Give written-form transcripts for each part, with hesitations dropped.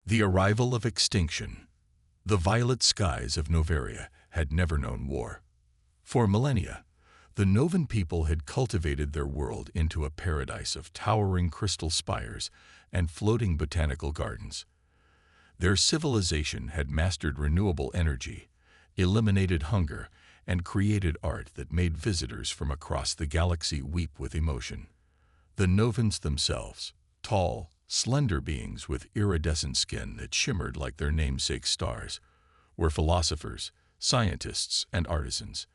The arrival of extinction. The violet skies of Noveria had never known war. For millennia, the Novan people had cultivated their world into a paradise of towering crystal spires and floating botanical gardens. Their civilization had mastered renewable energy, eliminated hunger, and created art that made visitors from across the galaxy weep with emotion. The Novans themselves, tall, slender beings with iridescent skin that shimmered like their namesake stars, were philosophers, scientists, and artisans.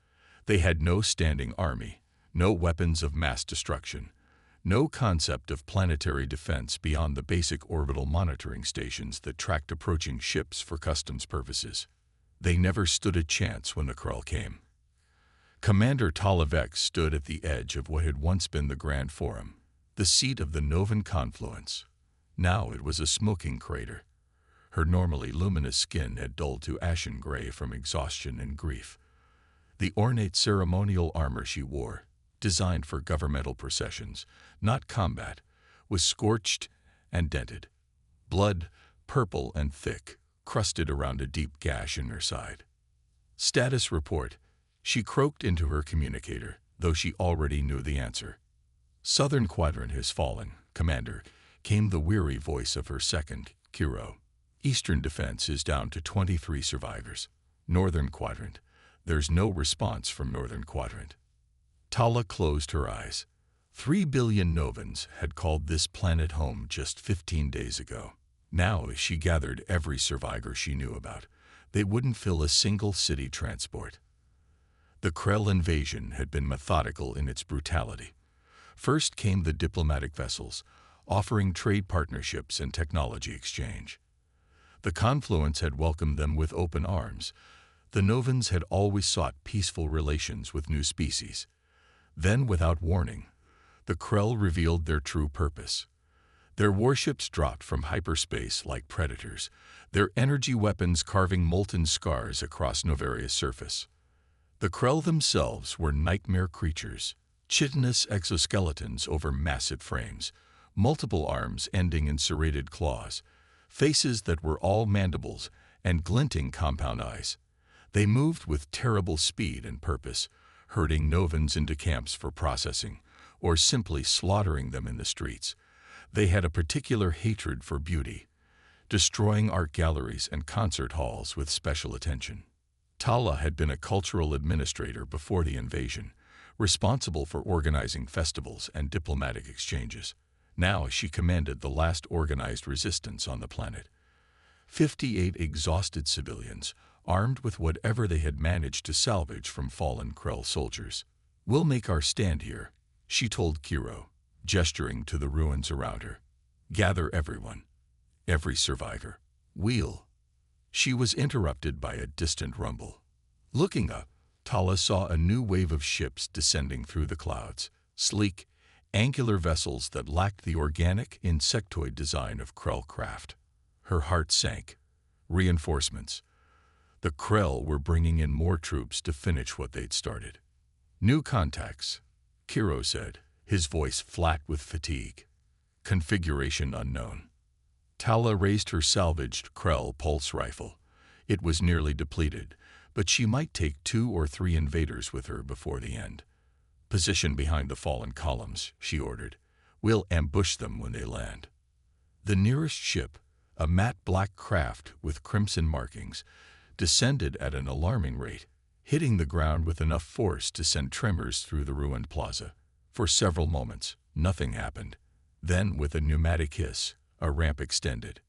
They had no standing army, no weapons of mass destruction, no concept of planetary defense beyond the basic orbital monitoring stations that tracked approaching ships for customs purposes. They never stood a chance when the Krell came. Commander Tala Vex stood at the edge of what had once been the Grand Forum, the seat of the Novan confluence. Now it was a smoking crater. Her normally luminous skin had dulled to ashen gray from exhaustion and grief. The ornate ceremonial armor she wore, designed for governmental processions, not combat, was scorched and dented. Blood, purple and thick, crusted around a deep gash in her side. Status report, she croaked into her communicator, though she already knew the answer. Southern Quadrant has fallen, Commander, came the weary voice of her second, Kiro. Eastern Defense is down to 23 survivors. Northern Quadrant, there's no response from Northern Quadrant. Tala closed her eyes. 3 billion Novans had called this planet home just 15 days ago. Now, as she gathered every survivor she knew about, they wouldn't fill a single city transport. The Krell invasion had been methodical in its brutality. First came the diplomatic vessels, offering trade partnerships and technology exchange. The confluence had welcomed them with open arms. The Novans had always sought peaceful relations with new species. Then, without warning, the Krell revealed their true purpose. Their warships dropped from hyperspace like predators, their energy weapons carving molten scars across Noveria's surface. The Krell themselves were nightmare creatures, chitinous exoskeletons over massive frames, multiple arms ending in serrated claws, faces that were all mandibles and glinting compound eyes. They moved with terrible speed and purpose, herding Novans into camps for processing, or simply slaughtering them in the streets. They had a particular hatred for beauty, destroying art galleries and concert halls with special attention. Tala had been a cultural administrator before the invasion, responsible for organizing festivals and diplomatic exchanges. Now she commanded the last organized resistance on the planet. 58 exhausted civilians, armed with whatever they had managed to salvage from fallen Krell soldiers. "We'll make our stand here," she told Kiro, gesturing to the ruins around her. "Gather everyone, every survivor. We'll—" She was interrupted by a distant rumble. Looking up, Tala saw a new wave of ships descending through the clouds, sleek, angular vessels that lacked the organic, insectoid design of Krell craft. Her heart sank. Reinforcements. The Krell were bringing in more troops to finish what they'd started. "New contacts," Kiro said, his voice flat with fatigue. "Configuration unknown." Tala raised her salvaged Krell pulse rifle. It was nearly depleted, but she might take 2 or 3 invaders with her before the end. "Position behind the fallen columns," she ordered. "We'll ambush them when they land." The nearest ship, a matte black craft with crimson markings, descended at an alarming rate, hitting the ground with enough force to send tremors through the ruined plaza. For several moments, nothing happened. Then, with a pneumatic hiss, a ramp extended.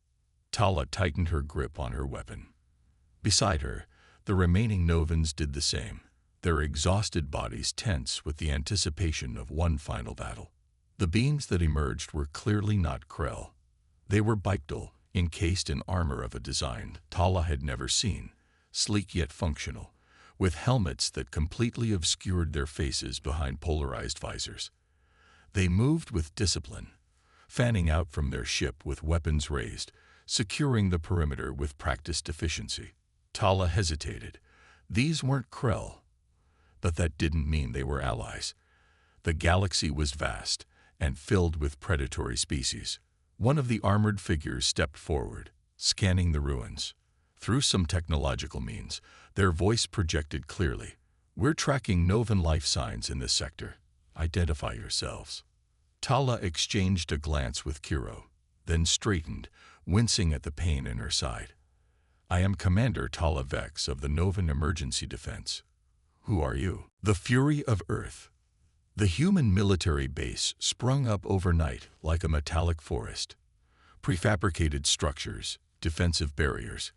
Tala tightened her grip on her weapon. Beside her, the remaining Novans did the same, their exhausted bodies tense with the anticipation of one final battle. The beings that emerged were clearly not Krell. They were Bipedal, encased in armor of a design Tala had never seen, sleek yet functional, with helmets that completely obscured their faces behind polarized visors. They moved with discipline, fanning out from their ship with weapons raised, securing the perimeter with practiced efficiency. Tala hesitated. These weren't Krell, but that didn't mean they were allies. The galaxy was vast and filled with predatory species. One of the armored figures stepped forward, scanning the ruins. Through some technological means, their voice projected clearly. "We're tracking Novan life signs in this sector. Identify yourselves." Tala exchanged a glance with Kiro, then straightened, wincing at the pain in her side. "I am Commander Tala Vex of the Novan Emergency Defense. Who are you?" The fury of Earth. The human military base sprung up overnight like a metallic forest. Prefabricated structures, defensive barriers,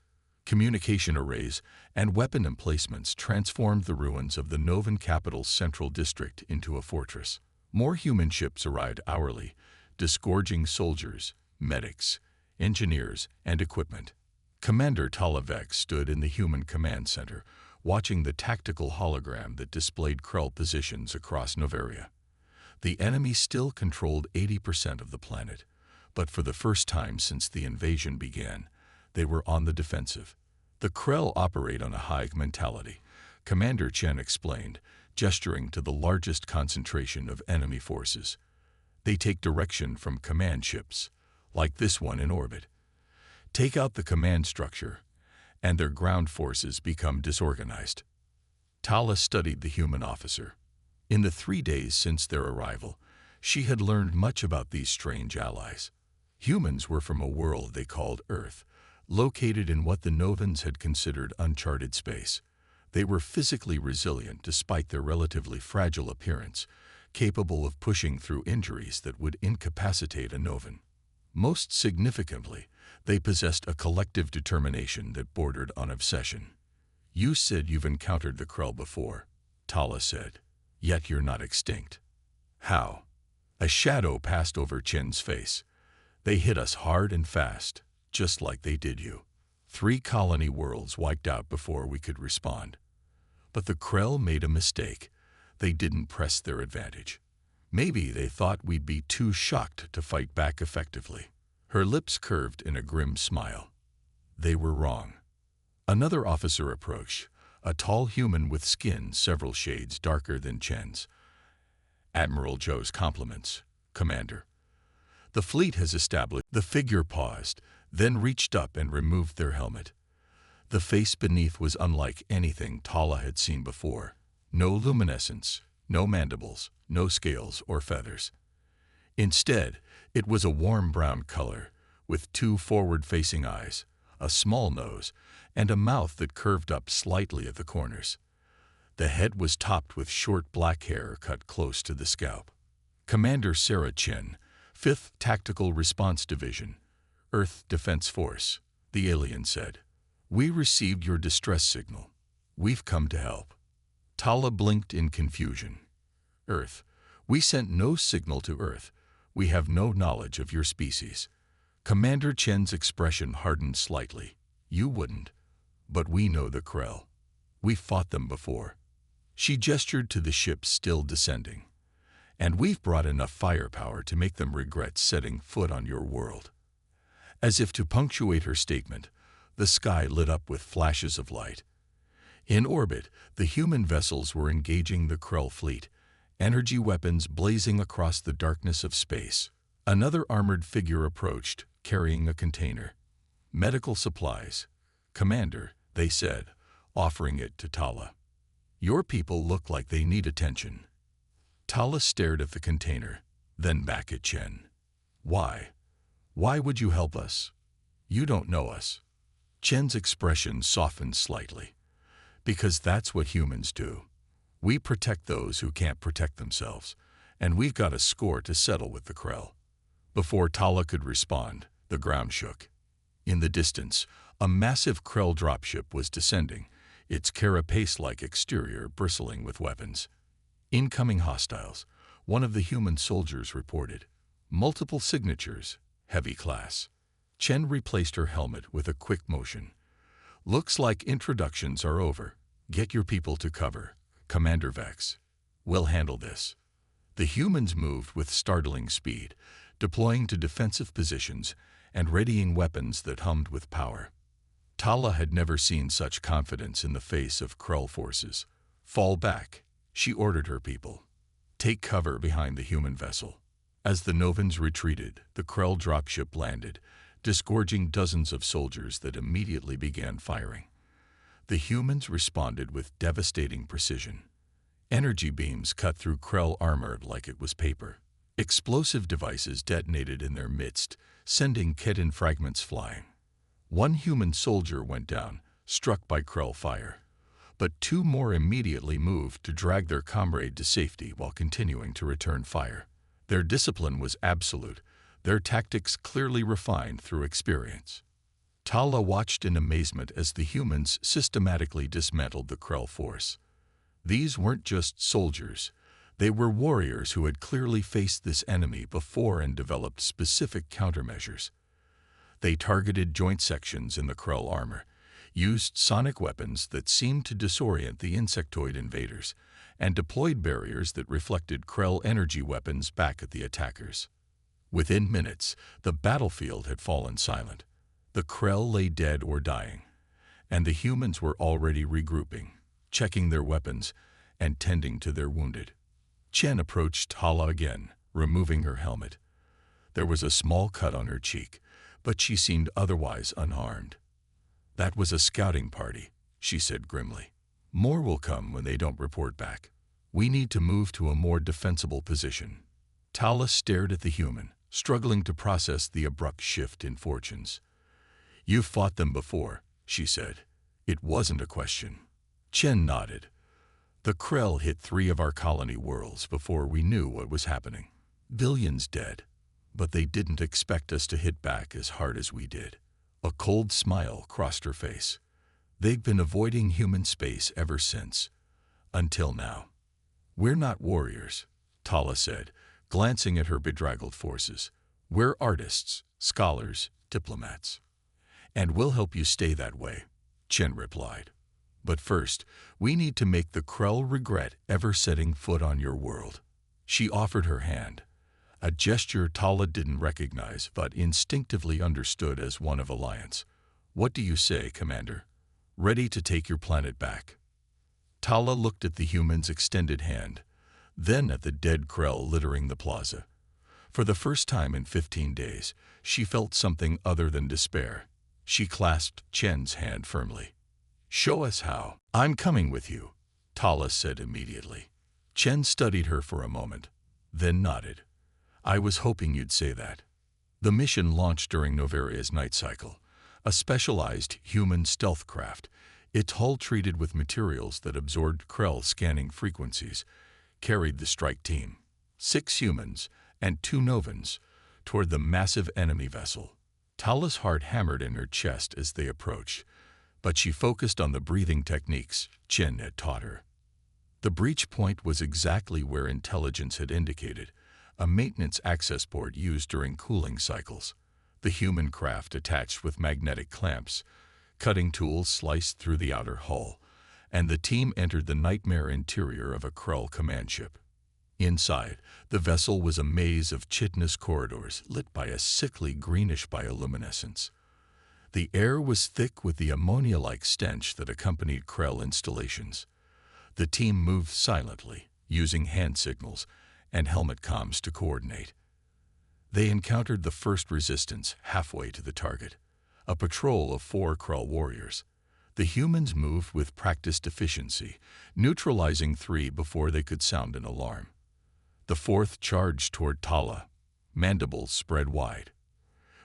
communication arrays, and weapon emplacements transformed the ruins of the Novan capital's central district into a fortress. More human ships arrived hourly, disgorging soldiers, medics, engineers, and equipment. Commander Talavek stood in the human command center, watching the tactical hologram that displayed Krell positions across Noveria. The enemy still controlled 80% of the planet, but for the first time since the invasion began, they were on the defensive. "The Krell operate on a hive mentality," Commander Chen explained, gesturing to the largest concentration of enemy forces. "They take direction from command ships, like this one in orbit. Take out the command structure, and their ground forces become disorganized." Tala studied the human officer. In the 3 days since their arrival, she had learned much about these strange allies. Humans were from a world they called Earth, located in what the Novans had considered uncharted space. They were physically resilient despite their relatively fragile appearance, capable of pushing through injuries that would incapacitate a Novan. Most significantly, they possessed a collective determination that bordered on obsession. "You said you've encountered the Krell before," Tala said, "yet you're not extinct." "How?" A shadow passed over Chen's face. "They hit us hard and fast, just like they did you. 3 colony worlds wiped out before we could respond. But the Krell made a mistake. They didn't press their advantage. Maybe they thought we'd be too shocked to fight back effectively." Her lips curved in a grim smile. "They were wrong." Another officer approached, a tall human with skin several shades darker than Chen's. "Admiral Joe's compliments, Commander. The fleet has established." The figure paused, then reached up and removed their helmet. The face beneath was unlike anything Tala had seen before. No luminescence, no mandibles, no scales or feathers. Instead, it was a warm brown color, with 2 forward-facing eyes, a small nose, and a mouth that curved up slightly at the corners. The head was topped with short black hair cut close to the scalp. "Commander Sarah Chen, 5th Tactical Response Division, Earth Defense Force," the alien said. "We received your distress signal. We've come to help." Tala blinked in confusion. "Earth, we sent no signal to Earth. We have no knowledge of your species." Commander Chen's expression hardened slightly. "You wouldn't. But we know the Krell. We've fought them before." She gestured to the ships still descending. "And we've brought enough firepower to make them regret setting foot on your world." As if to punctuate her statement, the sky lit up with flashes of light. In orbit, the human vessels were engaging the Krell fleet, energy weapons blazing across the darkness of space. Another armored figure approached, carrying a container. "Medical supplies, Commander," they said, offering it to Tala. "Your people look like they need attention." Tala stared at the container, then back at Chen. "Why? Why would you help us? You don't know us." Chen's expression softened slightly. "Because that's what humans do. We protect those who can't protect themselves, and we've got a score to settle with the Krell." Before Tala could respond, the ground shook. In the distance, a massive Krell dropship was descending, its carapace-like exterior bristling with weapons. "Incoming hostiles," one of the human soldiers reported. "Multiple signatures, heavy class." Chen replaced her helmet with a quick motion. "Looks like introductions are over. Get your people to cover, Commander Vex. We'll handle this." The humans moved with startling speed, deploying to defensive positions and readying weapons that hummed with power. Tala had never seen such confidence in the face of Krell forces. "Fall back," she ordered her people. "Take cover behind the human vessel." As the Novans retreated, the Krell dropship landed, disgorging dozens of soldiers that immediately began firing. The humans responded with devastating precision. Energy beams cut through Krell armor like it was paper. Explosive devices detonated in their midst, sending Ketan fragments flying. One human soldier went down, struck by Krell fire, but two more immediately moved to drag their comrade to safety while continuing to return fire. Their discipline was absolute, their tactics clearly refined through experience. Tala watched in amazement as the humans systematically dismantled the Krell force. These weren't just soldiers. They were warriors who had clearly faced this enemy before and developed specific countermeasures. They targeted joint sections in the Krell armor, used sonic weapons that seemed to disorient the insectoid invaders, and deployed barriers that reflected Krell energy weapons back at the attackers. Within minutes, the battlefield had fallen silent. The Krell lay dead or dying, and the humans were already regrouping, checking their weapons, and tending to their wounded. Chen approached Tala again, removing her helmet. There was a small cut on her cheek, but she seemed otherwise unharmed. "That was a scouting party," she said grimly. "More will come when they don't report back. We need to move to a more defensible position." Tala stared at the human, struggling to process the abrupt shift in fortunes. "You've fought them before," she said. It wasn't a question. Chen nodded. "The Krell hit 3 of our colony worlds before we knew what was happening. Billions dead, but they didn't expect us to hit back as hard as we did." A cold smile crossed her face. "They've been avoiding human space ever since. Until now." "We're not warriors," Tala said, glancing at her bedraggled forces. "We're artists, scholars, diplomats. And we'll help you stay that way," Chen replied. "But first, we need to make the Krell regret ever setting foot on your world." She offered her hand, a gesture Tala didn't recognize but instinctively understood as one of alliance. "What do you say, Commander? Ready to take your planet back?" Tala looked at the human's extended hand, then at the dead Krell littering the plaza. For the first time in 15 days, she felt something other than despair. She clasped Chen's hand firmly. "Show us how." "I'm coming with you," Tala said immediately. Chen studied her for a moment, then nodded. "I was hoping you'd say that." The mission launched during Novaria's night cycle, a specialized human stealth craft, its hull treated with materials that absorbed Krell scanning frequencies, carried the strike team, 6 humans and 2 Novans, toward the massive enemy vessel. Tala's heart hammered in her chest as they approached, but she focused on the breathing techniques Chen had taught her. The breach point was exactly where intelligence had indicated, a maintenance access port used during cooling cycles. The human craft attached with magnetic clamps, cutting tools sliced through the outer hull, and the team entered the nightmare interior of a Krell command ship. Inside, the vessel was a maze of chitinous corridors lit by a sickly greenish bioluminescence. The air was thick with the ammonia-like stench that accompanied Krell installations. The team moved silently, using hand signals and helmet comms to coordinate. They encountered the first resistance halfway to the target, a patrol of 4 Krell warriors. The humans moved with practiced efficiency, neutralizing 3 before they could sound an alarm. The 4th charged toward Tala, mandibles spread wide.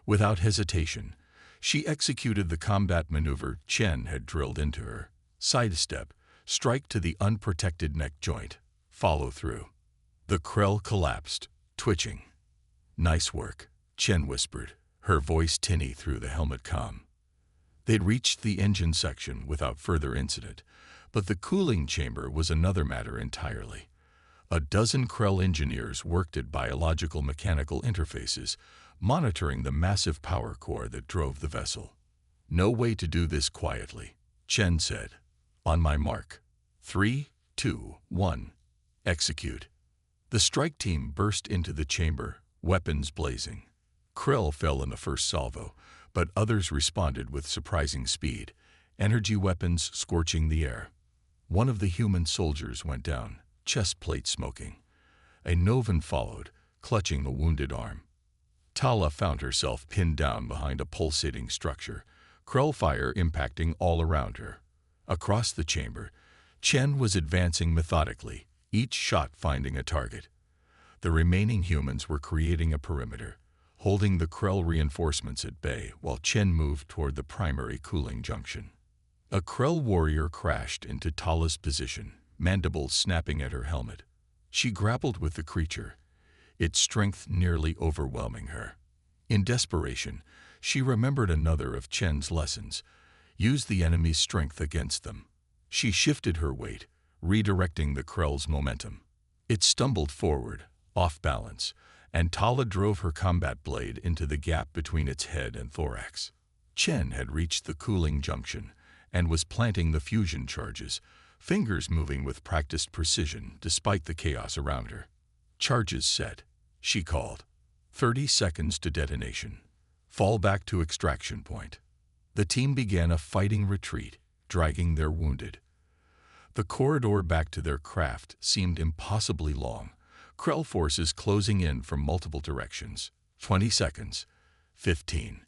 Without hesitation, she executed the combat maneuver Chen had drilled into her. Sidestep, strike to the unprotected neck joint, follow through. The Krell collapsed, twitching. "Nice work," Chen whispered, her voice tinny through the helmet comm. They'd reached the engine section without further incident, but the cooling chamber was another matter entirely. A dozen Krell engineers worked at biological mechanical interfaces, monitoring the massive power core that drove the vessel. "No way to do this quietly," Chen said. "On my mark. 3, 2, 1. Execute." The strike team burst into the chamber, weapons blazing. Krell fell in the first salvo, but others responded with surprising speed, energy weapons scorching the air. One of the human soldiers went down, chest plate smoking. A Novan followed, clutching the wounded arm. Tala found herself pinned down behind a pulsating structure, Krell fire impacting all around her. Across the chamber, Chen was advancing methodically, each shot finding a target. The remaining humans were creating a perimeter, holding the Krell reinforcements at bay while Chen moved toward the primary cooling junction. A Krell warrior crashed into Tala's position, mandibles snapping at her helmet. She grappled with the creature, its strength nearly overwhelming her. In desperation, she remembered another of Chen's lessons: use the enemy's strength against them. She shifted her weight, redirecting the Krell's momentum. It stumbled forward, off balance, and Tala drove her combat blade into the gap between its head and thorax. Chen had reached the cooling junction and was planting the fusion charges, fingers moving with practiced precision despite the chaos around her. "Charges set," she called. 30 seconds to detonation. Fall back to extraction point. The team began a fighting retreat, dragging their wounded. The corridor back to their craft seemed impossibly long, Krell forces closing in from multiple directions. 20 seconds. 15.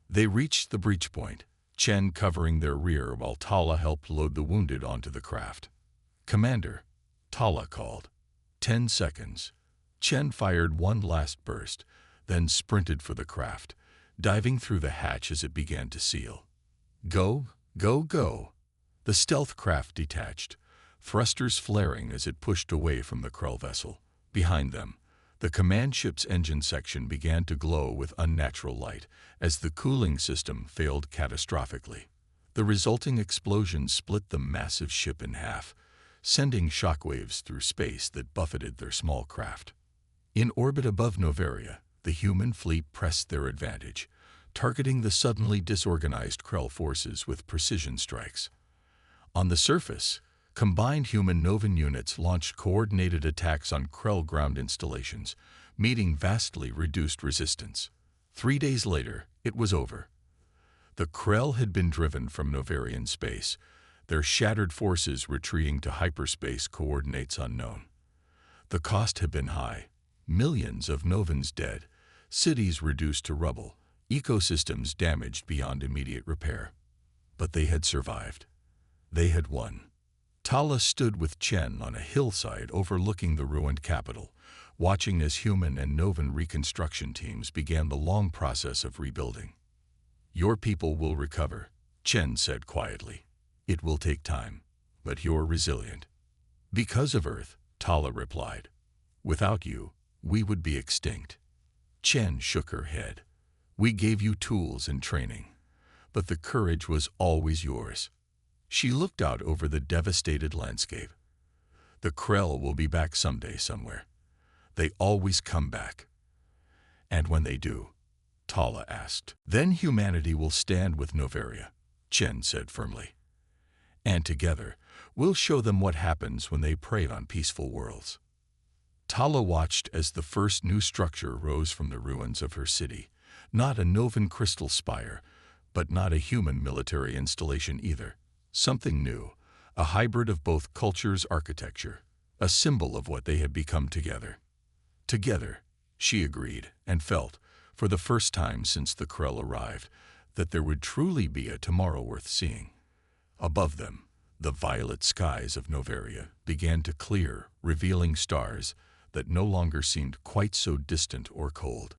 They reached the breach point, Chen covering their rear while Tala helped load the wounded onto the craft. "Commander," Tala called. 10 seconds. Chen fired one last burst, then sprinted for the craft, diving through the hatch as it began to seal. Go, go, go. The stealth craft detached, thrusters flaring as it pushed away from the Krell vessel. Behind them, the command ship's engine section began to glow with unnatural light as the cooling system failed catastrophically. The resulting explosion split the massive ship in half, sending shockwaves through space that buffeted their small craft. In orbit above Noveria, the human fleet pressed their advantage, targeting the suddenly disorganized Krell forces with precision strikes. On the surface, combined human-Novan units launched coordinated attacks on Krell ground installations, meeting vastly reduced resistance. 3 days later, it was over. The Krell had been driven from Novarian space, their shattered forces retreating to hyperspace coordinates unknown. The cost had been high: millions of Novans dead, cities reduced to rubble, ecosystems damaged beyond immediate repair. But they had survived. They had won. Tala stood with Chen on a hillside overlooking the ruined capital, watching as human and Novan reconstruction teams began the long process of rebuilding. "Your people will recover," Chen said quietly. "It will take time, but you're resilient." "Because of Earth," Tala replied. "Without you, we would be extinct." Chen shook her head. "We gave you tools and training, but the courage was always yours." She looked out over the devastated landscape. "The Krell will be back someday somewhere. They always come back." "And when they do?" Tala asked. "Then humanity will stand with Noveria," Chen said firmly. "And together, we'll show them what happens when they prey on peaceful worlds." Tala watched as the first new structure rose from the ruins of her city. Not a Novan crystal spire, but not a human military installation either. Something new, a hybrid of both cultures' architecture, a symbol of what they had become together. Together, she agreed and felt, for the first time since the Krell arrived, that there would truly be a tomorrow worth seeing. Above them, the violet skies of Noveria began to clear, revealing stars that no longer seemed quite so distant or cold.